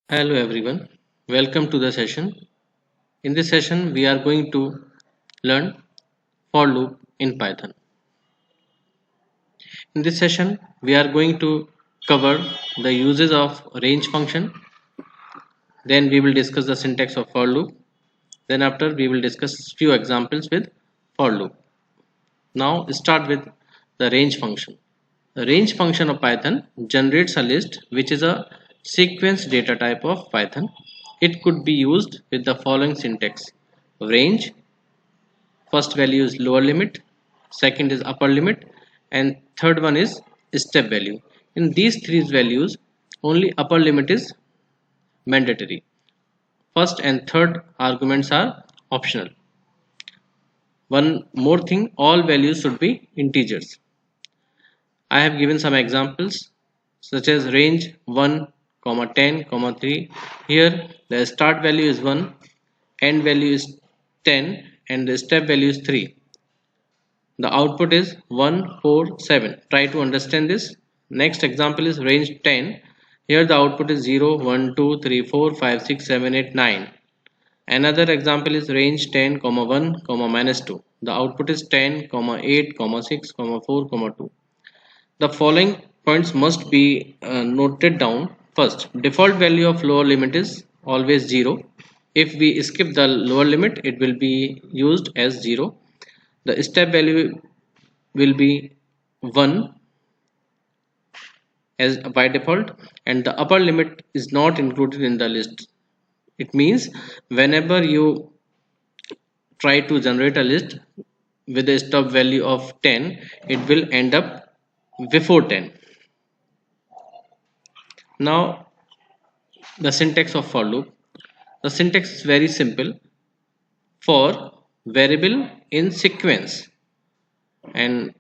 Hello everyone, welcome to the session. In this session, we are going to learn for loop in Python. In this session, we are going to cover the uses of range function. Then we will discuss the syntax of for loop. Then after we will discuss few examples with for loop. Now start with the range function. The range function of Python generates a list which is a sequence data type of Python. It could be used with the following syntax: range. First value is lower limit, second is upper limit, and third one is step value. In these three values, only upper limit is mandatory. First and third arguments are optional. One more thing, all values should be integers. I have given some examples such as range 1, 10, 3. Here the start value is 1, end value is 10, and the step value is 3. The output is 1, 4, 7. Try to understand this. Next example is range 10. Here the output is 0, 1, 2, 3, 4, 5, 6, 7, 8, 9. Another example is range 10, 1, -2. The output is 10, 8, 6, 4, 2. The following points must be noted down. First, default value of lower limit is always 0. If we skip the lower limit, it will be used as 0. The step value will be 1 as by default, and the upper limit is not included in the list. It means whenever you try to generate a list with a stop value of 10, it will end up before 10. Now the syntax of for loop. The syntax is very simple. For variable in sequence, and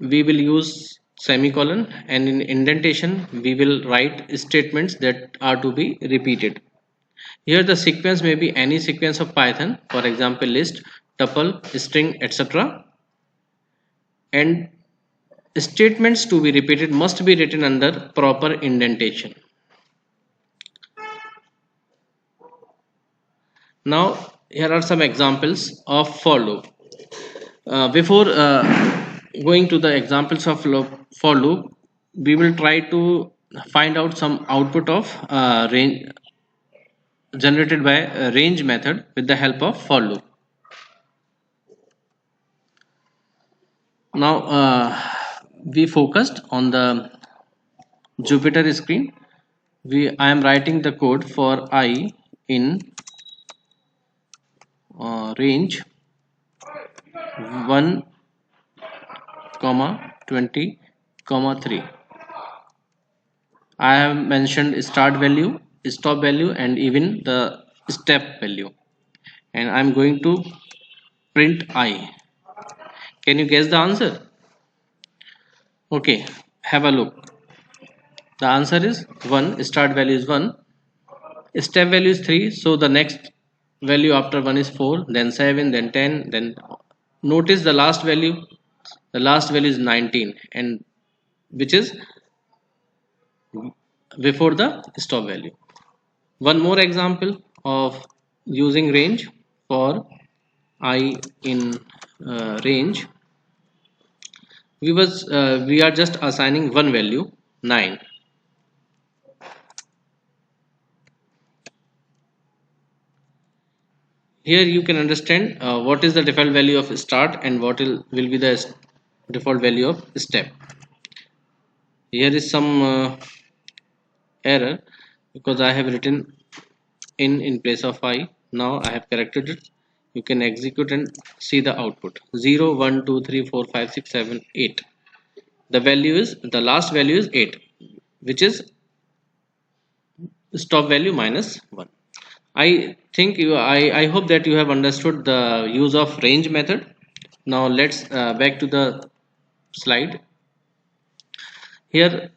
we will use semicolon, and in indentation we will write statements that are to be repeated. Here the sequence may be any sequence of Python, for example list, tuple, string, etc. And statements to be repeated must be written under proper indentation. Now here are some examples of for loop. Before going to the examples of for loop, we will try to find out some output of range generated by a range method with the help of for loop. Now we focused on the Jupyter screen. I am writing the code for I in range 1, 20, 3. I have mentioned start value, stop value, and even the step value, and I'm going to print I. Can you guess the answer? Okay, have a look. The answer is 1. Start value is 1, step value is 3, so the next value after 1 is 4, then 7, then 10, then notice the last value. The last value is 19, and which is before the stop value. One more example of using range for I in range. We are just assigning one value, 9. Here you can understand what is the default value of start and what will be the default value of step. Here is some error because I have written in place of I. Now I have corrected it. You can execute and see the output: 0, 1, 2, 3, 4, 5, 6, 7, 8. The last value is 8, which is stop value minus 1. I hope that you have understood the use of range method. Now let's back to the slide. Here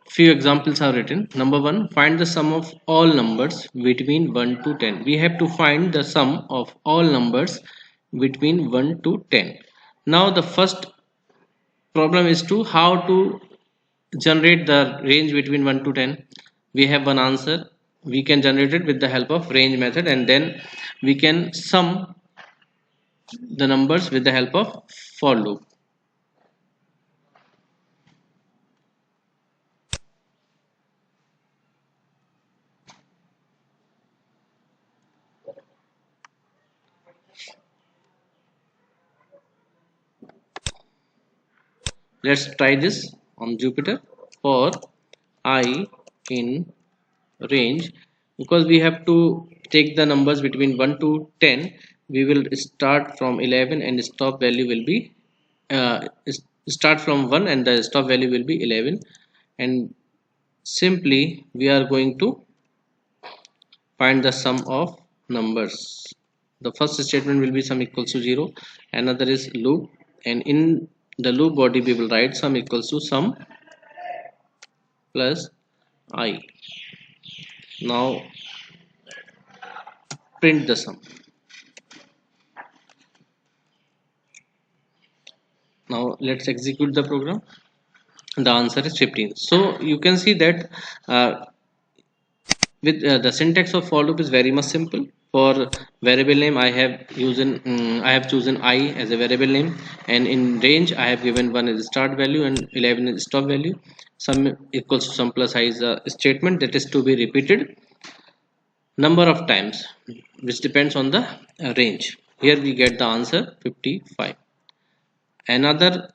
few examples are written. Number 1, find the sum of all numbers between 1 to 10. We have to find the sum of all numbers between 1 to 10. Now the first problem is to how to generate the range between 1 to 10. we have one answer. We can generate it with the help of range method, and then we can sum the numbers with the help of for loop. Let's try this on Jupyter. For I in range, because we have to take the numbers between 1 to 10, we will start from 11 and stop value will be uh, start from 1 and the stop value will be 11, and simply we are going to find the sum of numbers. The first statement will be sum equals to 0, another is loop, and in the loop body we will write sum equals to sum plus I. Now print the sum. Now let's execute the program. The answer is 15. So you can see that with the syntax of for loop is very much simple. For variable name, I have chosen I as a variable name, and in range I have given 1 as start value and 11 as stop value. Sum equals to sum plus I is a statement that is to be repeated number of times, which depends on the range. Here we get the answer 55. Another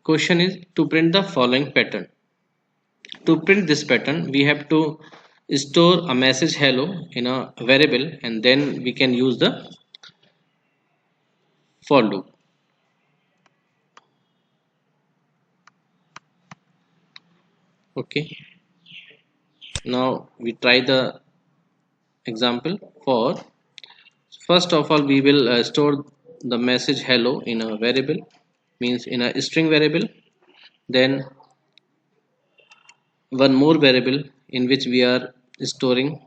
question is to print the following pattern. To print this pattern, we have to store a message hello in a variable, and then we can use the for loop. Okay, now we try the example. For first of all, we will store the message hello in a variable, means in a string variable, then one more variable in which we are storing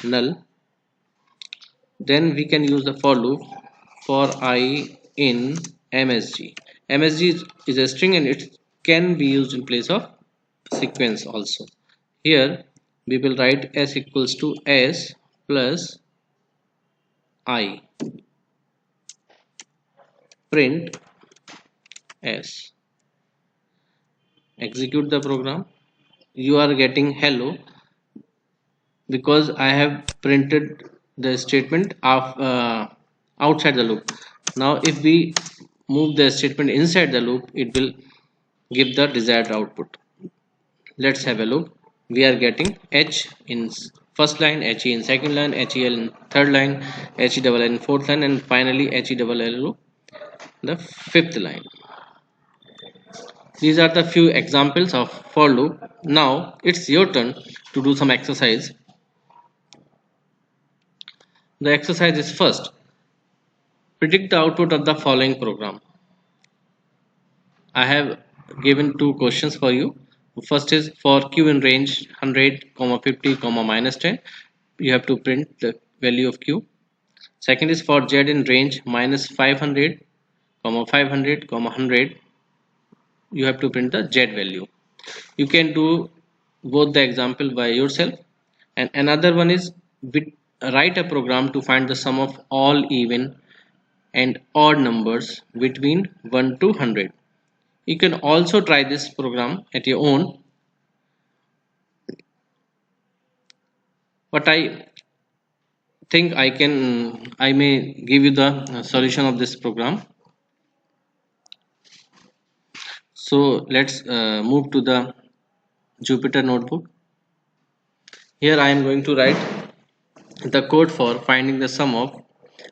null. Then we can use the for loop for I in msg. Msg is a string and it can be used in place of sequence also. Here we will write s equals to s plus I, print s. Execute the program. You are getting hello because I have printed the statement of outside the loop. Now if we move the statement inside the loop, it will give the desired output. Let's have a look. We are getting h in first line, he in second line, hel in third line, he double l in fourth line, and finally he double l the fifth line. These are the few examples of for loop. Now it's your turn to do some exercise. The exercise is first, predict the output of the following program. I have given two questions for you. First is for q in range 100, 50, -10. You have to print the value of q. Second is for z in range -500, 500, 100. You have to print the z value. You can do both the example by yourself. And another one is write a program to find the sum of all even and odd numbers between 1 to 100. You can also try this program at your own. But I think I may give you the solution of this program. So let's move to the Jupyter notebook. Here I am going to write the code for finding the sum of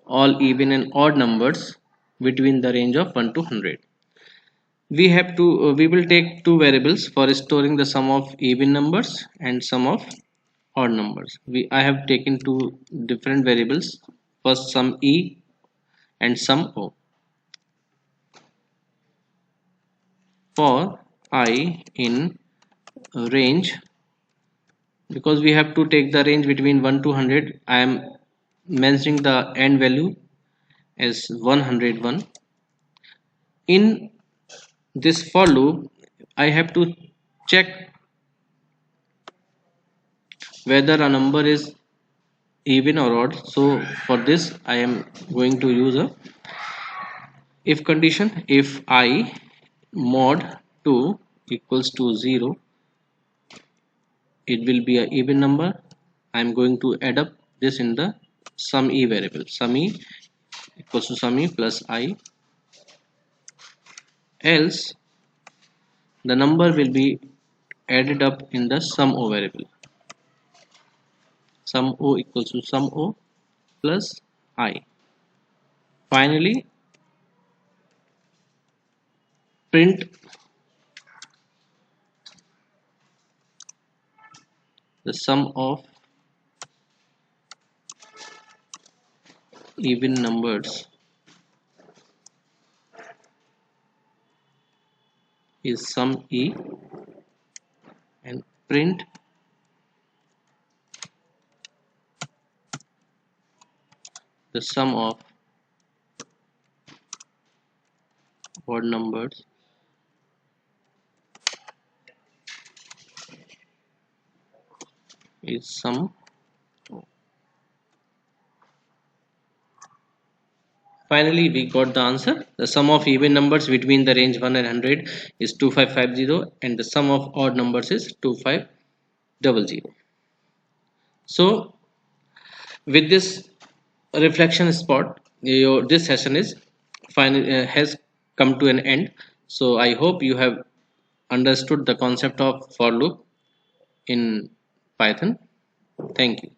all even and odd numbers between the range of 1 to 100. We will take two variables for storing the sum of even numbers and sum of odd numbers. I have taken two different variables, first sum e and sum o. For I in range, because we have to take the range between 1 to 100, I am mentioning the end value as 101. In this for loop, I have to check whether a number is even or odd. So for this I am going to use a if condition. If I mod 2 equals to 0, it will be a even number. I'm going to add up this in the sum e variable. Sum e equals to sum e plus I, else the number will be added up in the sum o variable. Sum o equals to sum o plus I. Finally, print the sum of even numbers is sum e, and print the sum of odd numbers is sum. Finally, we got the answer. The sum of even numbers between the range 1 and 100 is 2550, and the sum of odd numbers is 2500. So, with this reflection spot, this session is has come to an end. So, I hope you have understood the concept of for loop in Python. Thank you.